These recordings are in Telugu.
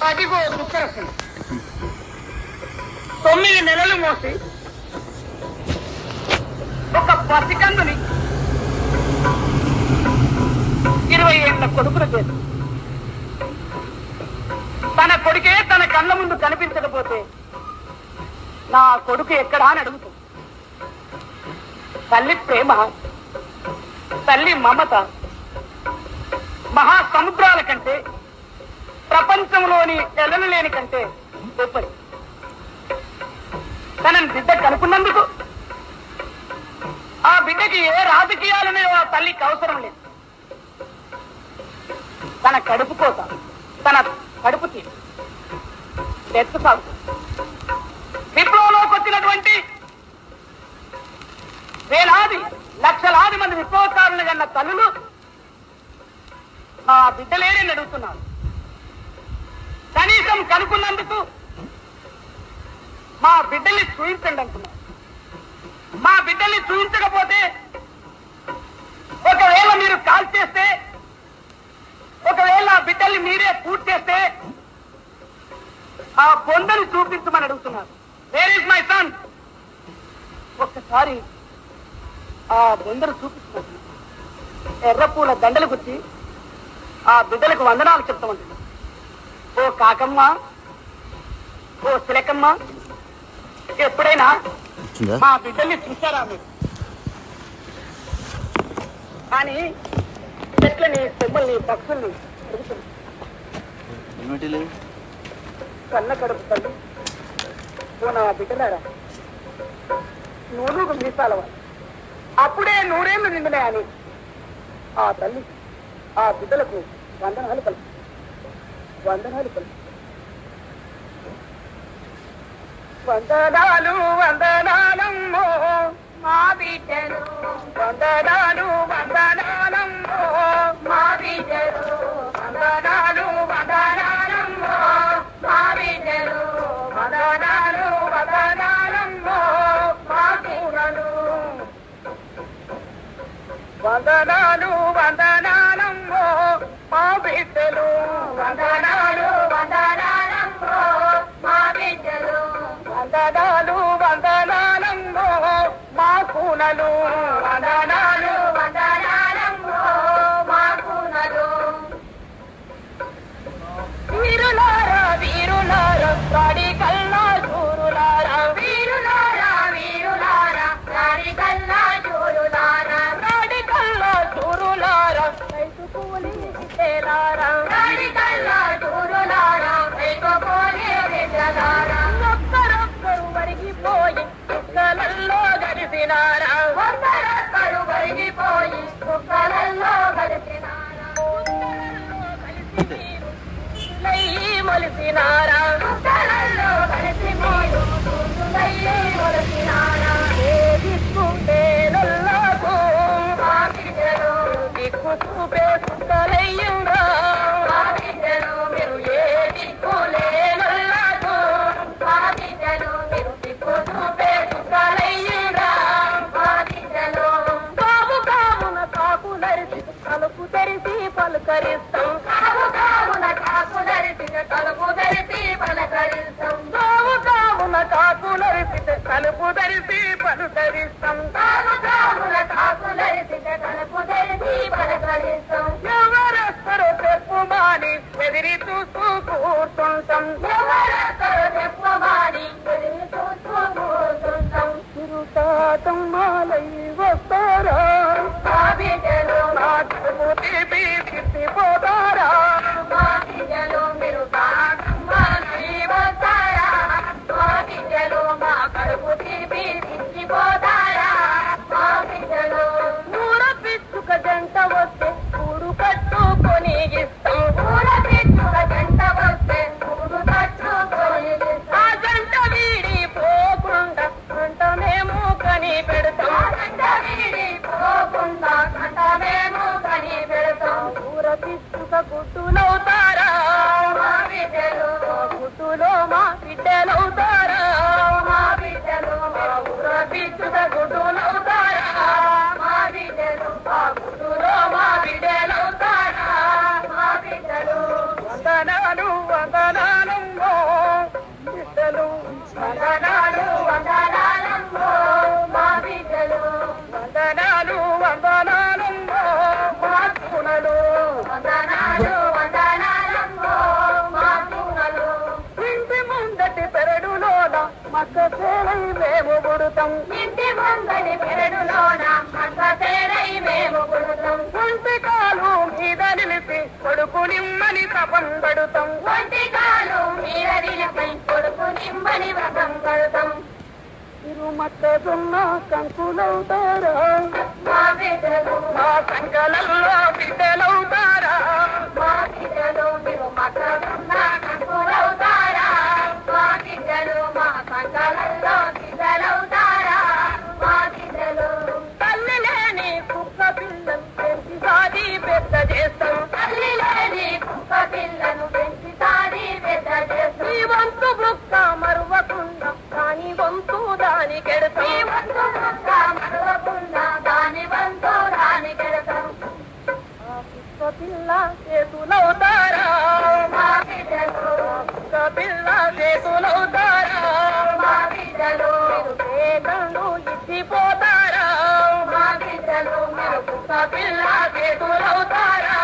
అదిగో దుఃఖరసం 9 నెలలు మోసి ఒక పసికందుని 20 ఏళ్ల కొడుకును చేసి తన కొడుకే తన కళ్ళ ముందు కనిపించకపోతే నా కొడుకు ఎక్కడా అని అడుగుతుంది. తల్లి ప్రేమ, తల్లి మమత మహాసముద్రాల కంటే, ప్రపంచంలోని ఎలలు లేని కంటే గొప్పది. తనని బిడ్డ కనుక్కున్నందుకు ఆ బిడ్డకి ఏ రాజకీయాలనే ఆ తల్లికి అవసరం లేదు. తన కడుపు కోత, తన కడుపు తీరు ఎత్తు సాగుతుంది. విప్లవంలోకి వచ్చినటువంటి వేలాది లక్షలాది మంది విప్లవకారులు కన్న తల్లులు ఆ బిడ్డలేని అడుగుతున్నారు. కనీసం కనుక్కున్నందుకు మా బిడ్డల్ని చూయించండి అంటున్నారు. మా బిడ్డల్ని చూయించకపోతే, ఒకవేళ మీరు కాల్ చేస్తే, ఒకవేళ ఆ బిడ్డల్ని మీరే పూర్తి చేస్తే ఆ బొందను చూపించమని అడుగుతున్నారు. Where is my son? ఒక్కసారి ఆ బొందను చూపించమంటున్నారు. ఎర్రపూల దండలు గుచ్చి ఆ బిడ్డలకు వందనాలు చెప్తామంటున్నారు. ఓ కాకమ్మ, ఓ చిలకమ్మ, ఎప్పుడైనా మా బిడ్డల్ని చూశారా మీరు? కానీ చెట్లని, చెమ్మల్ని, పక్షుల్ని అడుగుతుంది. కన్న కడుపు తల్లి, ఓ నా బిడ్డలారా, నూనూగు మీసాలవా, అప్పుడే 100 ఏళ్ళు నిండినాయని ఆ తల్లి ఆ బిడ్డలకు వందనాలు కలుపు, వందనాలు కలుపు. వందనాలు వందనాలమ్మో మా బిడ్డలు, వందనాలు వందనాలమ్మో మా బిడ్డలు, వందనాలు వందనాలమ్మో మా బిడ్డలు, వందనాలు వందనాలమ్మో మా కూరలు, వందనాలు వందనాలమ్మో మా బిడ్డలు, వందనాలు వందనాలమ్మో మా బిడ్డలు, వందనాలు వందనాలమ్మో మా కూనలు, వందనాలు వందనాలమ్మో మా కూనలు. వీరులారా వీరులారా రాడి కల్లా చూరులారా, వీరులారా వీరులారా రాడి కల్లా చూరులారా, రాడి కల్లా చూరులారా రైతు కూలి బిడ్డలారా, రాడి కల్లా చూరులారా రైతు కూలి బిడ్డలారా. ఒక్కరొక్కరు వరిగిపోయి కుక్కలల్లో గడిపినారా, ఒక్కరొక్కరు వరిగిపోయి కుక్కలల్లో గడిపినారా, మొలిసినారా, కుక్కలల్లో కలిసి మీరు మొలిసినారా. ఏ దిక్కుంటేనొల్లకు మా బిడ్డలు దిక్కు చూపే కుక్కలయ్యిందా, మా బిడ్డలు మీరు ఏ దిక్కులేనొల్లకు మా బిడ్డలు మీరు దిక్కు చూపే కుక్కలయ్యిందా, మా బిడ్డలు. కావు కావున కాకు నరిసి తలుపు తెరిసి పలుకరిస్తాం, కావు కావున కాకు నరిసి తలుపు తెరిసి పలకరిస్తాం, కావు కావున కాకు నరిసి తలుపు తెరిసి పలుకరిస్తాం, కావు కావున కాకు నరిసి తలుపు తెరిసి పలకరిస్తాం. ఎవరెక్కరో చెప్పుమాని ఎదిరి చూస్తూ కూర్చుంటాం, ఎవరెక్కరో చెప్పుమాని ఎదిరి చూస్తూ కూర్చుంటాం. తిరుతాతమ్మాలై వస్తారా మా బిడ్డలు, నా కడుపు తీపి తిప్పిపోతారా, మా బిడ్డలు మీరు తాతమ్మాలై వస్తారా, మా బిడ్డలు మా కడుపు తీపి తిప్పిపోతారా, మా బిడ్డలు. ఊర పిచ్చుక జంట వస్తే కూడు కట్టుకొని ఇస్తాం, ఊర పిచ్చుక జంట వస్తే కూడు కట్టుకొని ఇస్తాం. ఆ జంట వీడిపోకుండా గంట మేము కని పెడతాం, గంట వీడిపోకుండా గంట మేము కని పెడతాం. ఊర పిచ్చుక గుడ్డులవుతారా మా బిడ్డలు, గుడ్డులో మా బిడ్డలవుతారా, మా బిడ్డలు. ఊర పిచ్చుక గుడ్డులవుతారా మా బిడ్డలు, ఆ గుడ్డులో మా బిడ్డలవుతారా మా బిడ్డలు. వందనాలు వందనాలు వందనాలమ్మో మా పూనలు వందనాలు వందనాలమ్మో మా పూనలు ఇంటి ముందటి పెరడులోన మక్క చేరై మేము పుడతాం ఇంటి ముందటి పెరడులోన మక్క చేరై మేము పుడతాం ఒంటి కాలు మీద నిలిపి కొడుకు నిమ్మని తపం పడుతాం ఒంటి కాలు మీద నిలిపి కొడుకు నిమ్మని వ్రతం పడుతాం తిరుమక్కదున్న కంకులవుతారా మా బిడ్డలు మా సంకలంలో బిడ్డలవుతారా మా బిడ్డలు తిరుమక్కదున్న కంకులవుతారా మా బిడ్డలు మా సంకలంలో బిడ్డలవుతారా మా బిడ్డలు తల్లి లేని కుక్క పిల్లను పెంచి సాది పెద్ద చేస్తాం తల్లి లేని కుక్క పిల్లను పెంచి సాది పెద్ద చేస్తాం ఈ వంతు బుక్క మరువకుండా దాని వంతు దాని కెడతాం ఈ వంతు బుక్క మరువకుండా దాని వంతు దాని కెడతాం ఆ కుక్క పిల్ల చేతులవుతారా మా బిడ్డలు కుక్క పిల్ల చేతులవుతారా మా బిడ్డలు వేదండు ఇచ్చిపోతారా మా బిడ్డలు మీరు కుక్క పిల్ల చేతులవుతారా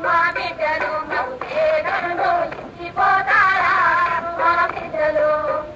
మా బిడ్డలు మీరు వేదండు ఇచ్చిపోతారా మా బిడ్డలు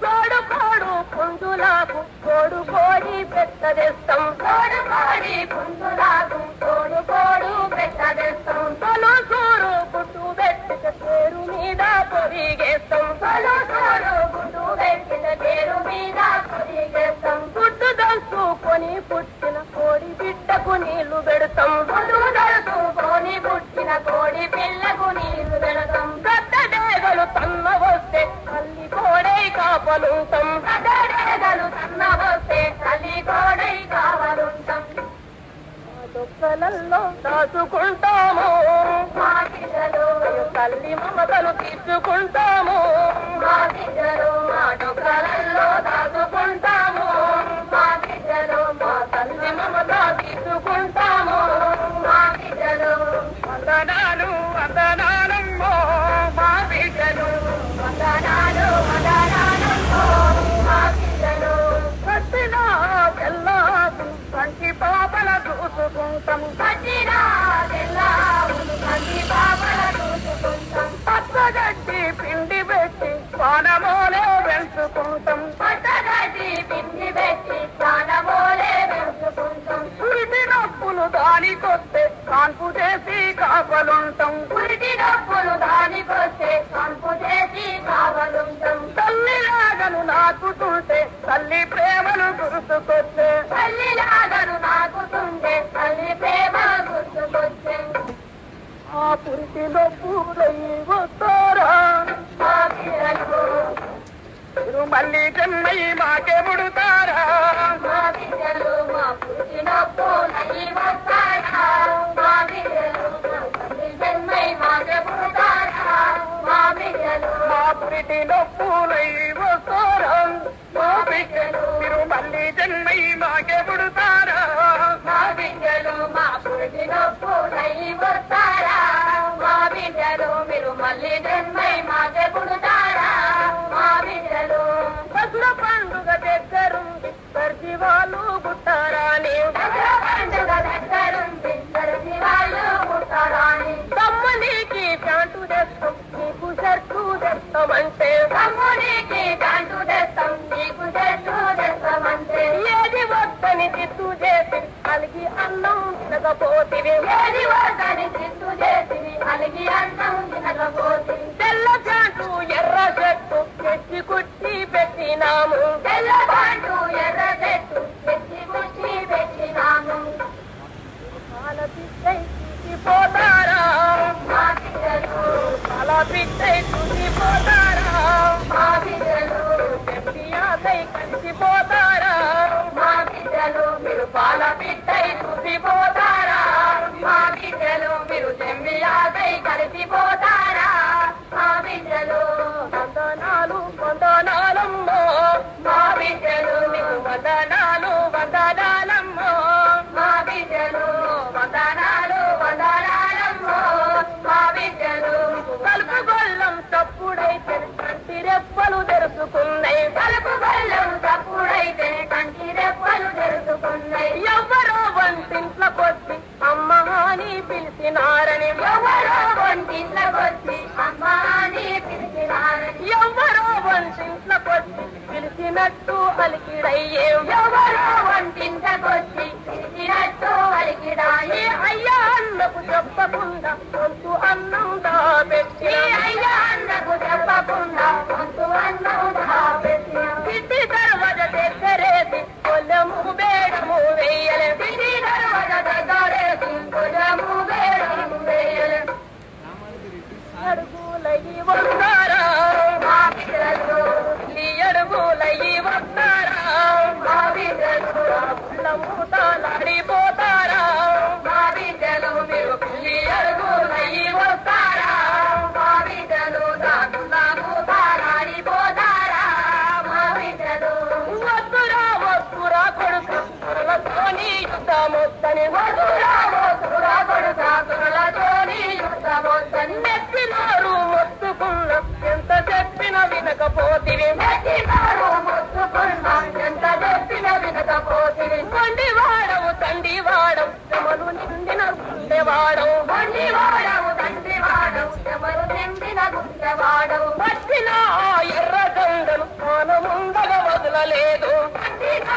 కోడు కోడు పుంజులకు కోడు కోడి పెట్టదేస్తాం కోడు కోడి పుంజులకు కోడు కోడు పెట్టదేస్తాం తొలు సూరు గుడ్డు పెట్టిన పేరు మీద పొరిగేస్తాం తొలు సూరు గుడ్డు పెట్టిన పేరు మీద పొరిగేస్తాం గుడ్డు దలుచుకొని పుట్టిన కోడి బిడ్డకు నీళ్లు పెడతాం గుడ్డు దలుచుకొని పుట్టిన కోడి పిల్లకు నీళ్లు పెడతాం గడ్డ డేగలు తన్న వస్తే తల్లి కోడై కాపలుంటాం గడ్డ డేగలు తన్న వస్తే తల్లి కోడై కావలుంటాం డొక్కలల్లో దాచుకుంటాము మా బిడ్డలు తల్లి మమతలు తీసుకుంటాము మా బిడ్డలు మా డొక్కలల్లో దాచుకుంటాము మా బిడ్డలు మా తల్లి మమత తీసుకుంటాము మా బిడ్డలు వందనాలు వందనాలమ్మో మా బిడ్డలు వందనాలు వందనాలమ్మో మా బిడ్డలు కట్టిన తెల్లాకు కంటి పాపల చూసుకుంటాం కట్టిన తెల్లాకు కంటి పాపల చూసుకుంటాం పచ్చగడ్డి పిండి పెట్టి పానమోలే పెంచుకుంటాం పచ్చగడ్డి పిండి పెట్టి పానమోలే పెంచుకుంటాం పురిటి నొప్పులు దానికొస్తే కాన్పు చేసి కాపలుంటాం పురిటి నొప్పులు దానికొస్తే కాన్పు చేసి కాపలుంటాం తల్లిలాగను నాకుతుంటే తల్లి ప్రేమను గుర్తుకొచ్చే తల్లిలాగను నాకుతుంటే తల్లి ప్రేమను గుర్తుకొచ్చే ఆ పురిటి నొప్పులయ్యి వస్తారా మా బిడ్డలు మీరు మళ్ళీ జన్మై మాకే పుడతారా మా బిడ్డలు మా పురిటి నొప్పులయ్యి వస్తారా మా బిడ్డలు మళ్ళీ జన్మై మాకే పుడతారా మా బిడ్డలు మా పురిటి నొప్పులయ్యి వస్తారా మా బిడ్డలు మీరు మళ్ళీ జన్మై మాకే పుడతారా మా బిడ్డలు మా పురిటి నొప్పులయ్యి వస్తారా మా బిడ్డలు మీరు మళ్ళీ జన్మై మాకే పుడతారా మా బిడ్డలు దసరా పండుగ దగ్గరుంది సర్ది వాళ్ళు పుట్టారాని దసరా పండుగ దగ్గరుంది సర్ది వాళ్ళు పుట్టారాని తమ్మునికి ప్యాంటు తెస్తాం నీకు షర్టు తెస్తామంటే తమ్మునికి ప్యాంటు తెస్తాం నీకు షర్టు తెస్తామంటే ఏది వద్దని తిట్టు చేసి అలిగి అన్నం తినకపోతివి ఏది వద్దని తిట్టు చేసి అలిగి అన్నం తినకపోతివి తెల్ల ప్యాంటు ఎర్ర చెట్టు తెచ్చి కుట్టి పెట్టినాము తెల్ల ప్యాంటు ఎర్ర చెట్టు తెచ్చి కుట్టి పెట్టినాము పాల పిట్టై చూసిపోతారా మా బిడ్డలు పాల పిట్టై చూసిపోతారా మా బిడ్డలు చెప్పియాకై కలిసిపోతారా మా బిడ్డలు మీరు పాల పిట్టై చూసిపోతారా మా బిడ్డలు మీరు చెంబియాకై కలిసిపోతారా మా బిడ్డలు వందనాలు వందనాలమ్మో మా బిడ్డలు మీకు వందనాలు వందనాలమ్మో మా బిడ్డలు వందనాలు వందనాలమ్మో మా బిడ్డలు కలుపు గొల్లం తప్పుడైతే కంటి రెప్పలు తెరుచుకున్నాయి కలుపు గొల్లం తప్పుడైతే కంటి రెప్పలు తెరుచుకున్నాయి ఎవరో వంటింట్లో పిలిచినారని ఎవరో వంటింట్లకొచ్చి అమ్మా అని పిలిచినారని ఎవరో వంటింట్లకొచ్చి పిలిచినట్టు అలికిడయ్యే ఎవరో వంటింట్లకొచ్చి పిలిచినట్టు అలికిడాయి అయ్యా అన్నకు చెప్పకుండా కొంచెం అన్నం దాపెట్టి అయ్యా అన్నకు చెప్పకుండా కొంచెం అన్నం దాపెట్టి ఇంటి దర్వాజ దగ్గరేసి కొల్లము బేడము వేయలే ఇంటి దర్వాజ దగ్గరేసి కొల్లము బేడము వేయలే అడుగులయ్యి వస్తారా మా బిడ్డలు ఈ అడుగులయ్యి వస్తారా మా బిడ్డలు మూతాలాడిపోతారా మా బిడ్డలు మీరు ఈ అడుగులయ్యి వస్తారా మా బిడ్డలు దాగులా మూతాలాడిపోతారా మా బిడ్డలు వస్తురా వస్తురా కొడుకు తురలతోని యుద్ధమొత్తని వస్తురా వస్తురా కొడుకు తురలతోని యుద్ధమొత్తని నెత్తినారు మొత్తుకున్నా ఎంత చెప్పిన వినకపోతివి నెత్తినారు మొత్తుకున్నా ఎంత చెప్పిన వినకపోతివి కొండి వాడవు తండ్రి వాడవు శమలు నిండిన గుండెవాడవు కొండి వాడవు తండ్రి వాడవు శమలు నిండిన గుండెవాడవు పట్టిన ఎర్ర దండలు పానముండగ వదలలేదు పట్టిన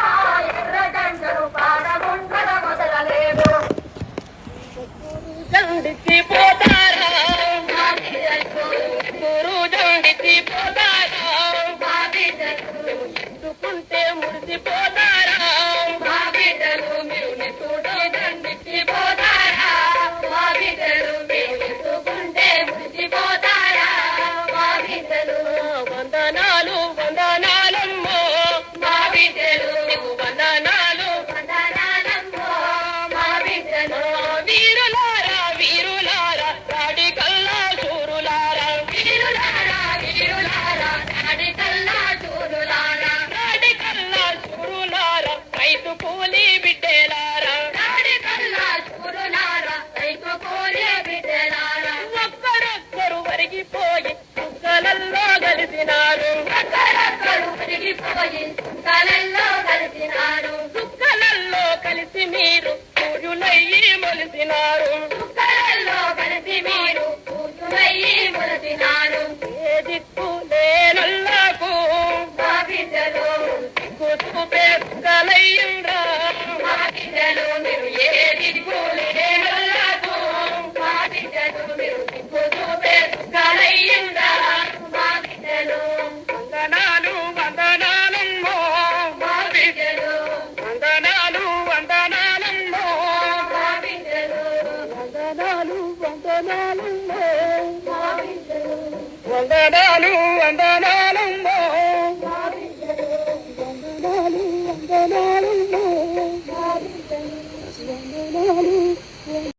ఎర్ర దండలు పానముండగ వదలలేదు దండికి పోతారా గురు దండికి పోతారా ఎత్తుకుంటే ముడిసిపోతారా మా బిడ్డలు మీరు నెత్తుడు దండికి పోతారా మా బిడ్డలు మీరు ఎత్తుకుంటే ముడిసిపోతారా మా బిడ్డలు వందనాలు వందనాలమ్మో మా బిడ్డలు నీకు వందనాలు వందనాలమ్మో మా బిడ్డలు వీరులారా వీరులారా రాడి కల్లా చూరులారా వీరులారా వీరులారా రాడి కల్లా చూరులారా రాడి కల్లా చూరులారా రైతు కూలి బిడ్డలారా రాడి కల్లా చూరులారా రైతు కూలి బిడ్డలారా ఒక్కరొక్కరు వరిగిపోయి సుక్కలల్లో కలిసినారు ఒక్కరొక్కరు వరిగిపోయి సుక్కలల్లో కలిసినారు సుక్కలల్లో కలిసి మీరు పూజులయ్యి మొలిసినారు సుక్కలల్లో కలిసి మీరు పూజులయ్యి మొలిసినారు ఏ దిక్కు లేనల్లకు మా బిడ్డలు దిక్కు చూపే సుక్కలయ్యిండ్రా మా బిడ్డలు మీరు ఏ దిక్కు లేనల్లకు మా బిడ్డలు మీరు దిక్కు చూపే సుక్కలయ్యిండ్రా మా బిడ్డలు వందనాలు వందనాలమ్మో మా బిడ్డలు వందనాలు వందనాలమ్మో మా బిడ్డలు వందనాలు వందనాలమ్మో మా బిడ్డలు వందనాలు వందనాలమ్మో మా బిడ్డలు వందనాలు వందనాలమ్మో మా బిడ్డలు వందనాలు